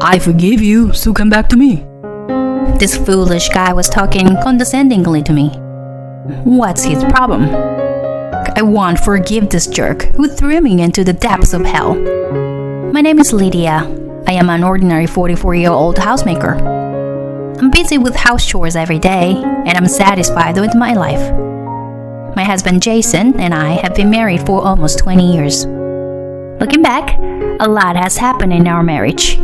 I forgive you, so come back to me. This foolish guy was talking condescendingly to me. What's his problem? I won't forgive this jerk who threw me into the depths of hell. My name is Lydia. I am an ordinary 44-year-old housemaker. I'm busy with house chores every day, and I'm satisfied with my life. My husband Jason and I have been married for almost 20 years. Looking back, a lot has happened in our marriage.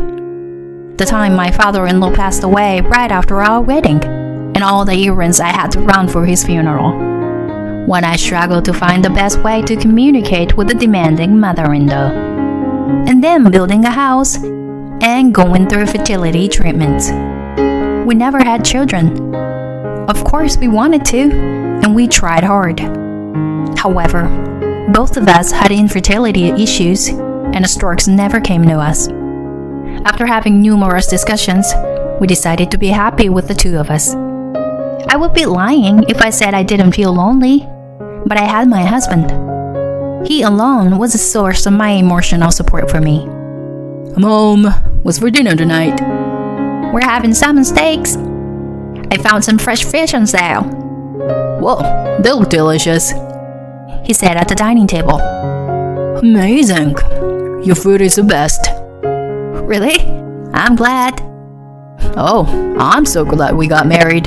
The time my father-in-law passed away right after our wedding, and all the errands I had to run for his funeral. When I struggled to find the best way to communicate with the demanding mother-in-law. And then building a house and going through fertility treatments. We never had children. Of course we wanted to, and we tried hard. However, both of us had infertility issues, and the storks never came to us. After having numerous discussions, we decided to be happy with the two of us. I would be lying if I said I didn't feel lonely, but I had my husband. He alone was a source of my emotional support for me. Mom, what's for dinner tonight? We're having salmon steaks. I found some fresh fish on sale. Whoa, they look delicious, he said at the dining table. Amazing. Your food is the best. Really? I'm glad. Oh, I'm so glad we got married.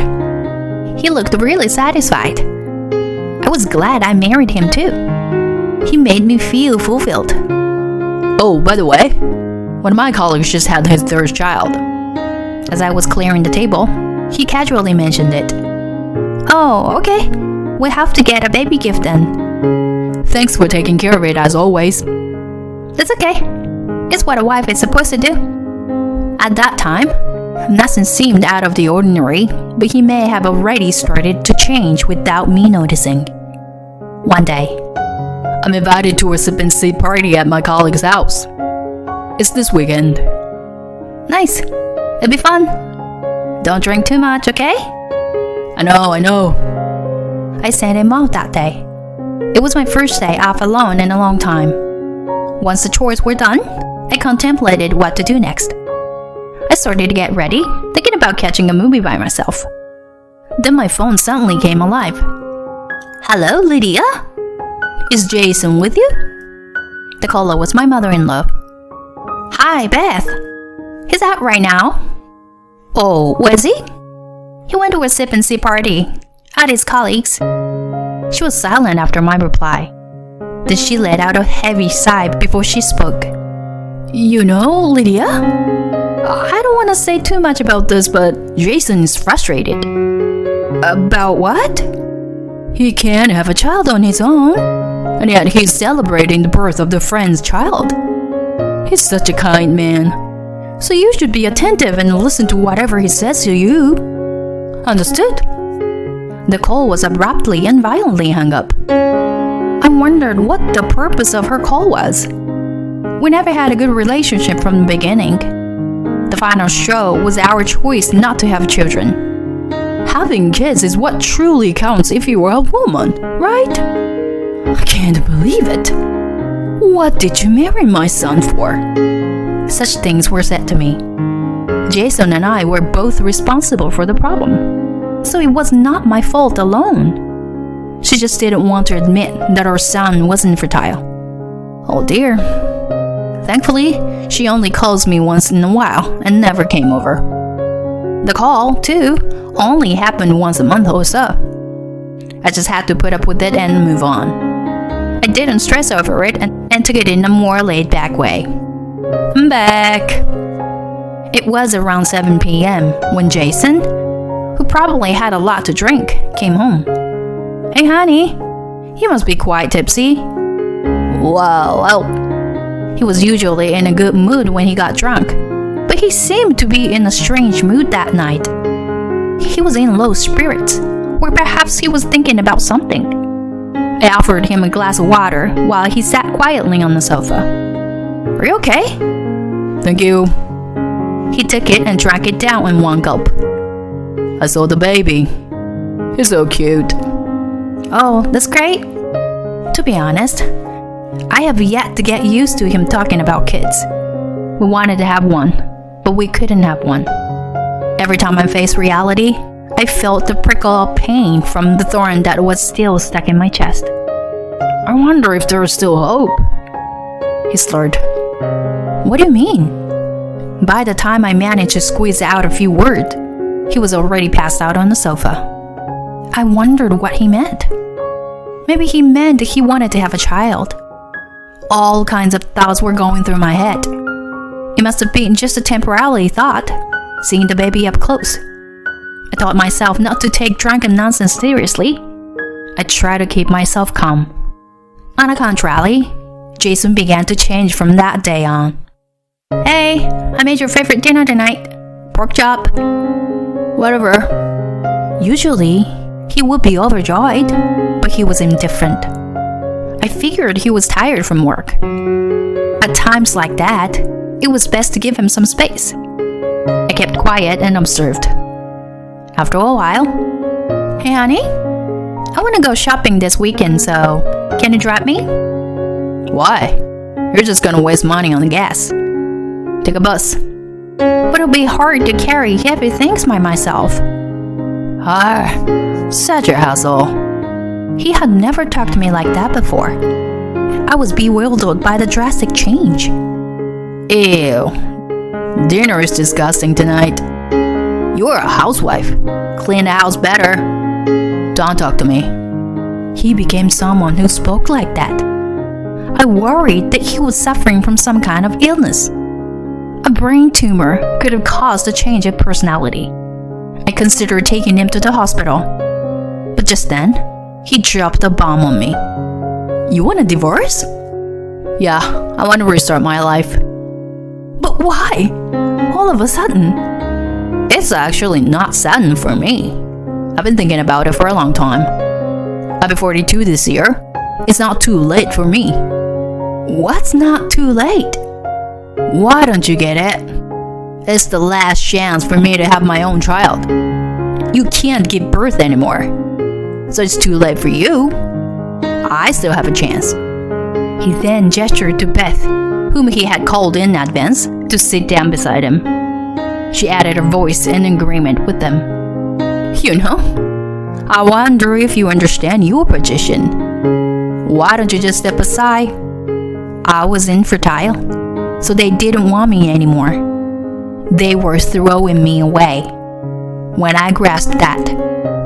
He looked really satisfied. I was glad I married him too. He made me feel fulfilled. Oh, by the way, one of my colleagues just had his third child. As I was clearing the table, he casually mentioned it. Oh, okay. We'll have to get a baby gift then. Thanks for taking care of it as always. That's okay. It's what a wife is supposed to do. At that time, nothing seemed out of the ordinary, but he may have already started to change without me noticing. One day, I'm invited to a sip and see party at my colleague's house. It's this weekend. Nice. It'll be fun. Don't drink too much, okay? I know. I sent him off that day. It was my first day off alone in a long time. Once the chores were done, I contemplated what to do next. I started to get ready, thinking about catching a movie by myself. Then my phone suddenly came alive. Hello, Lydia? Is Jason with you? The caller was my mother-in-law. Hi, Beth. He's out right now. Oh, was he? He went to a sip and see party at his colleagues. She was silent after my reply. Then she let out a heavy sigh before she spoke. You know, Lydia, I don't want to say too much about this, but Jason is frustrated. About what? He can't have a child on his own, and yet he's celebrating the birth of the friend's child. He's such a kind man, so you should be attentive and listen to whatever he says to you. Understood? The call was abruptly and violently hung up. I wondered what the purpose of her call was. We never had a good relationship from the beginning. The final straw was our choice not to have children. Having kids is what truly counts if you are a woman, right? I can't believe it. What did you marry my son for? Such things were said to me. Jason and I were both responsible for the problem, so it was not my fault alone. She just didn't want to admit that our son was infertile. Oh dear. Thankfully, she only calls me once in a while and never came over. The call, too, only happened once a month or so. I just had to put up with it and move on. I didn't stress over it and took it in a more laid-back way. I'm back. It was around 7 p.m. when Jason, who probably had a lot to drink, came home. Hey honey, you must be quite tipsy. Well, he was usually in a good mood when he got drunk, but he seemed to be in a strange mood that night. He was in low spirits, or perhaps he was thinking about something. I offered him a glass of water while he sat quietly on the sofa. Are you okay? Thank you. He took it and drank it down in one gulp. I saw the baby. He's so cute. Oh, that's great. To be honest, I have yet to get used to him talking about kids. We wanted to have one, but we couldn't have one. Every time I faced reality, I felt the prickle of pain from the thorn that was still stuck in my chest. I wonder if there is still hope. He slurred. What do you mean? By the time I managed to squeeze out a few words, he was already passed out on the sofa. I wondered what he meant. Maybe he meant he wanted to have a child. All kinds of thoughts were going through my head. It must have been just a temporary thought, seeing the baby up close. I taught myself not to take drunken nonsense seriously. I tried to keep myself calm. On the contrary, Jason began to change from that day on. Hey, I made your favorite dinner tonight. Pork chop. Whatever. Usually, he would be overjoyed, but he was indifferent. I figured he was tired from work. At times like that, it was best to give him some space. I kept quiet and observed. After a while, hey honey, I want to go shopping this weekend, so can you drive me? Why? You're just gonna waste money on the gas. Take a bus. But it'll be hard to carry heavy things by myself. Such a hassle. He had never talked to me like that before. I was bewildered by the drastic change. Ew. Dinner is disgusting tonight. You're a housewife. Clean the house better. Don't talk to me. He became someone who spoke like that. I worried that he was suffering from some kind of illness. A brain tumor could have caused a change of personality. I considered taking him to the hospital. But just then, he dropped a bomb on me. You want a divorce? Yeah, I want to restart my life. But why? All of a sudden? It's actually not sudden for me. I've been thinking about it for a long time. I'll be 42 this year. It's not too late for me. What's not too late? Why don't you get it? It's the last chance for me to have my own child. You can't give birth anymore. So it's too late for you. I still have a chance. He then gestured to Beth, whom he had called in advance, to sit down beside him. She added her voice in agreement with them. You know, I wonder if you understand your position. Why don't you just step aside? I was infertile, so they didn't want me anymore. They were throwing me away. When I grasped that,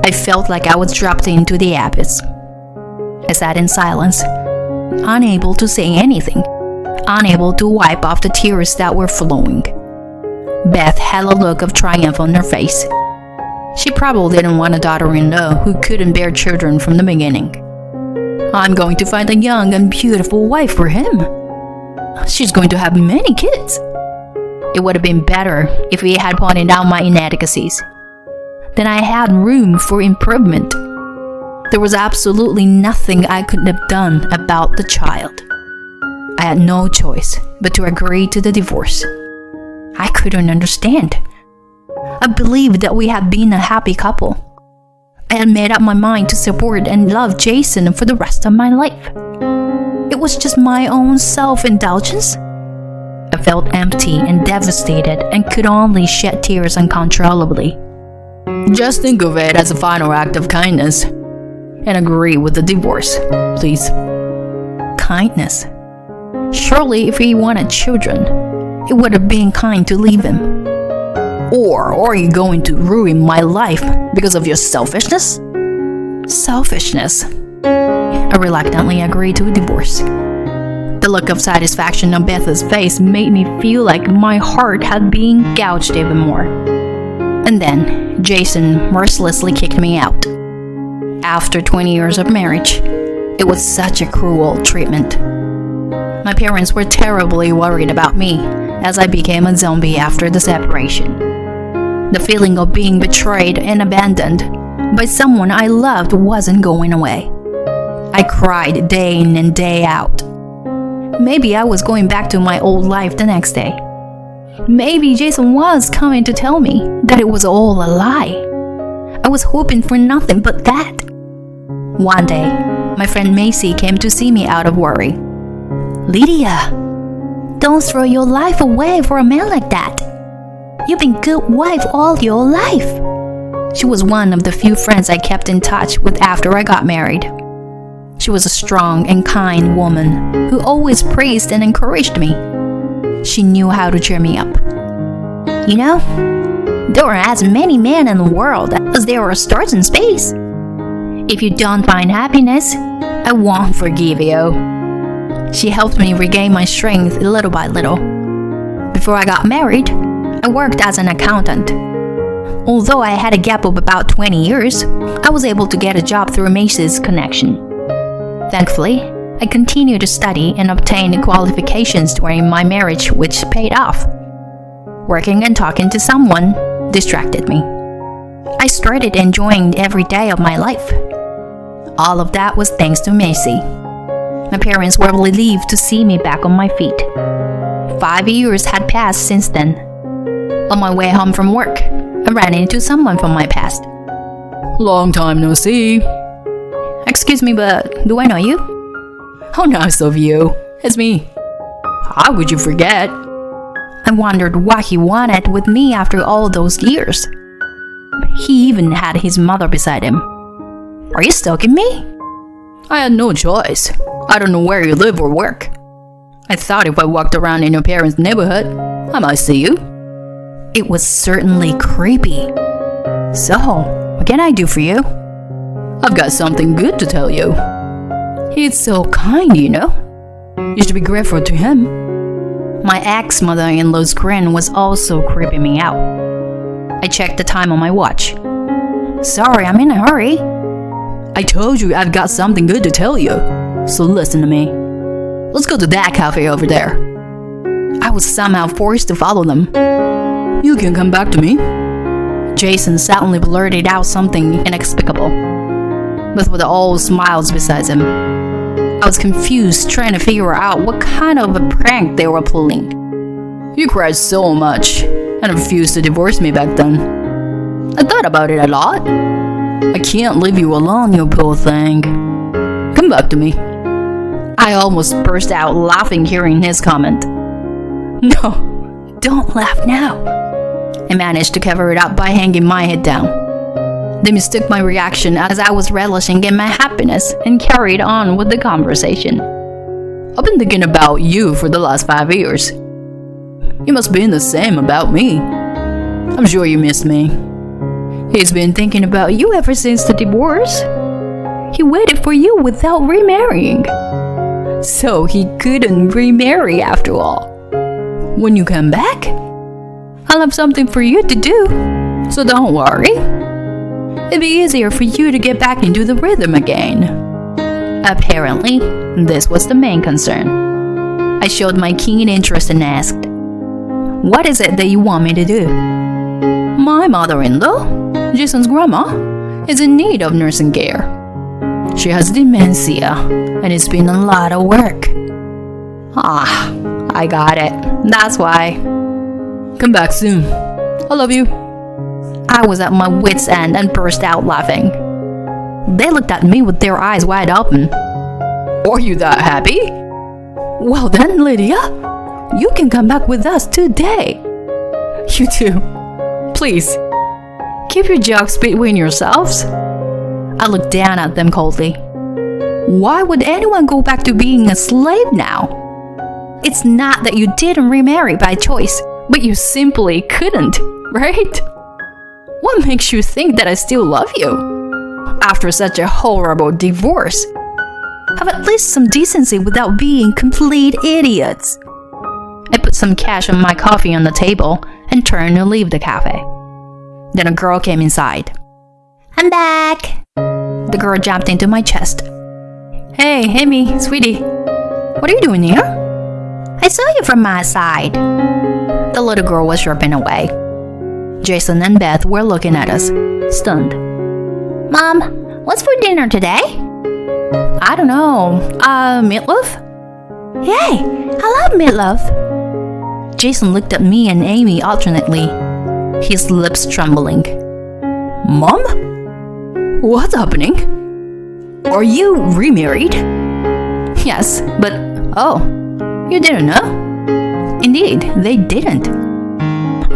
I felt like I was dropped into the abyss. I sat in silence, unable to say anything, unable to wipe off the tears that were flowing. Beth had a look of triumph on her face. She probably didn't want a daughter-in-law who couldn't bear children from the beginning. I'm going to find a young and beautiful wife for him. She's going to have many kids. It would have been better if he had pointed out my inadequacies. Then I had room for improvement. There was absolutely nothing I could have done about the child. I had no choice but to agree to the divorce. I couldn't understand. I believed that we had been a happy couple. I had made up my mind to support and love Jason for the rest of my life. It was just my own self-indulgence. I felt empty and devastated and could only shed tears uncontrollably. Just think of it as a final act of kindness and agree with the divorce, please. Kindness? Surely if he wanted children, it would have been kind to leave him. Or are you going to ruin my life because of your selfishness? Selfishness. I reluctantly agreed to a divorce. The look of satisfaction on Beth's face made me feel like my heart had been gouged even more. And then Jason mercilessly kicked me out. After 20 years of marriage, it was such a cruel treatment. My parents were terribly worried about me as I became a zombie after the separation. The feeling of being betrayed and abandoned by someone I loved wasn't going away. I cried day in and day out. Maybe I was going back to my old life the next day. Maybe Jason was coming to tell me that it was all a lie. I was hoping for nothing but that. One day, my friend Macy came to see me out of worry. Lydia, don't throw your life away for a man like that. You've been good wife all your life." She was one of the few friends I kept in touch with after I got married. She was a strong and kind woman who always praised and encouraged me. She knew how to cheer me up. "You know, there are as many men in the world as there are stars in space. If you don't find happiness, I won't forgive you." She helped me regain my strength little by little. Before I got married, I worked as an accountant. Although I had a gap of about 20 years, I was able to get a job through Macy's connection. Thankfully, I continued to study and obtain qualifications during my marriage, which paid off. Working and talking to someone distracted me. I started enjoying every day of my life. All of that was thanks to Macy. My parents were relieved to see me back on my feet. 5 years had passed since then. On my way home from work, I ran into someone from my past. Long time no see. "Excuse me, but do I know you?" How nice of you. It's me. How would you forget? I wondered what he wanted with me after all those years. He even had his mother beside him. "Are you stalking me?" I had no choice. I don't know where you live or work. I thought if I walked around in your parents' neighborhood, I might see you. It was certainly creepy. "So, what can I do for you?" I've got something good to tell you. He's so kind, you know. You should be grateful to him. My ex-mother-in-law's grin was also creeping me out. I checked the time on my watch. "Sorry, I'm in a hurry." I told you I've got something good to tell you. So listen to me. Let's go to that cafe over there. I was somehow forced to follow them. You can come back to me. Jason suddenly blurted out something inexplicable, but with all smiles besides him. I was confused, trying to figure out what kind of a prank they were pulling. You cried so much and refused to divorce me back then. I thought about it a lot. I can't leave you alone, you poor thing. Come back to me. I almost burst out laughing hearing his comment. No, don't laugh now. I managed to cover it up by hanging my head down. They mistook my reaction as I was relishing in my happiness and carried on with the conversation. I've been thinking about you for the last 5 years. You must be the same about me. I'm sure you miss me. He's been thinking about you ever since the divorce. He waited for you without remarrying. So he couldn't remarry after all. When you come back, I'll have something for you to do. So don't worry. It'd be easier for you to get back into the rhythm again. Apparently, this was the main concern. I showed my keen interest and asked, "What is it that you want me to do?" My mother-in-law, Jason's grandma, is in need of nursing care. She has dementia, and it's been a lot of work. Ah, I got it. That's why. Come back soon. I love you. I was at my wit's end and burst out laughing. They looked at me with their eyes wide open. Are you that happy? Well then, Lydia, you can come back with us today. You too. Please, keep your jokes between yourselves. I looked down at them coldly. Why would anyone go back to being a slave now? It's not that you didn't remarry by choice, but you simply couldn't, right? What makes you think that I still love you? After such a horrible divorce, have at least some decency without being complete idiots. I put some cash on my coffee on the table and turned to leave the cafe. Then a girl came inside. "I'm back." The girl jumped into my chest. Hey, Amy, sweetie. What are you doing here? I saw you from my side. The little girl was chirping away. Jason and Beth were looking at us, stunned. Mom, what's for dinner today? I don't know. Meatloaf? Yay, I love meatloaf. Jason looked at me and Amy alternately, his lips trembling. Mom? What's happening? Are you remarried? Yes, but oh, you didn't know? Indeed, they didn't.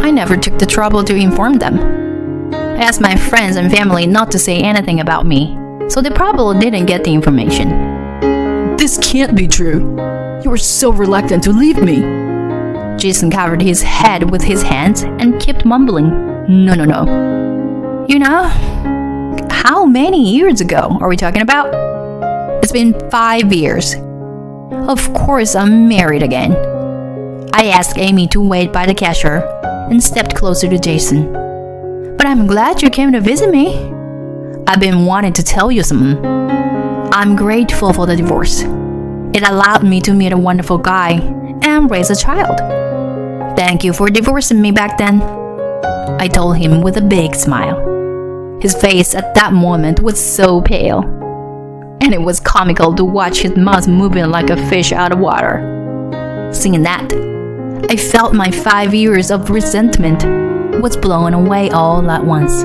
I never took the trouble to inform them. I asked my friends and family not to say anything about me, so they probably didn't get the information. This can't be true. You were so reluctant to leave me. Jason covered his head with his hands and kept mumbling, No. You know, how many years ago are we talking about? It's been 5 years. Of course I'm married again. I asked Amy to wait by the cashier and stepped closer to Jason. But I'm glad you came to visit me. I've been wanting to tell you something. I'm grateful for the divorce. It allowed me to meet a wonderful guy and raise a child. Thank you for divorcing me back then, I told him with a big smile. His face at that moment was so pale, and it was comical to watch his mouth moving like a fish out of water. Seeing that, I felt my 5 years of resentment was blown away all at once.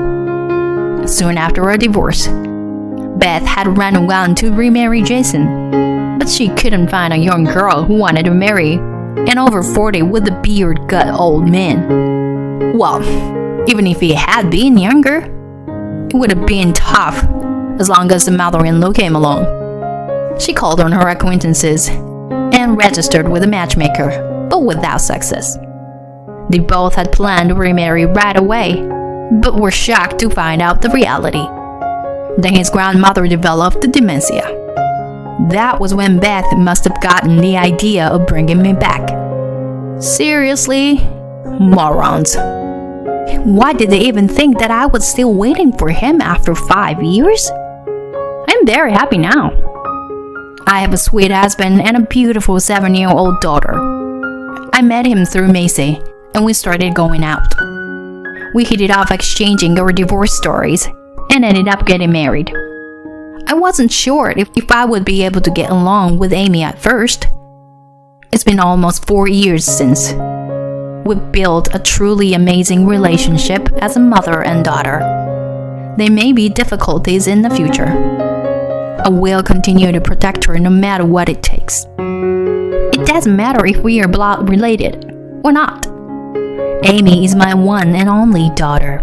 Soon after our divorce, Beth had run around to remarry Jason, but she couldn't find a young girl who wanted to marry an over 40 with a beard gut old man. Well, even if he had been younger, it would have been tough as long as the mother-in-law came along. She called on her acquaintances and registered with a matchmaker, but without success. They both had planned to remarry right away, but were shocked to find out the reality. Then his grandmother developed dementia. That was when Beth must have gotten the idea of bringing me back. Seriously? Morons. Why did they even think that I was still waiting for him after 5 years? I'm very happy now. I have a sweet husband and a beautiful 7-year-old daughter. I met him through Macy, and we started going out. We hit it off exchanging our divorce stories and ended up getting married. I wasn't sure if I would be able to get along with Amy at first. It's been almost 4 years since. We've built a truly amazing relationship as a mother and daughter. There may be difficulties in the future. I will continue to protect her no matter what it takes. It doesn't matter if we are blood related or not. Amy is my one and only daughter.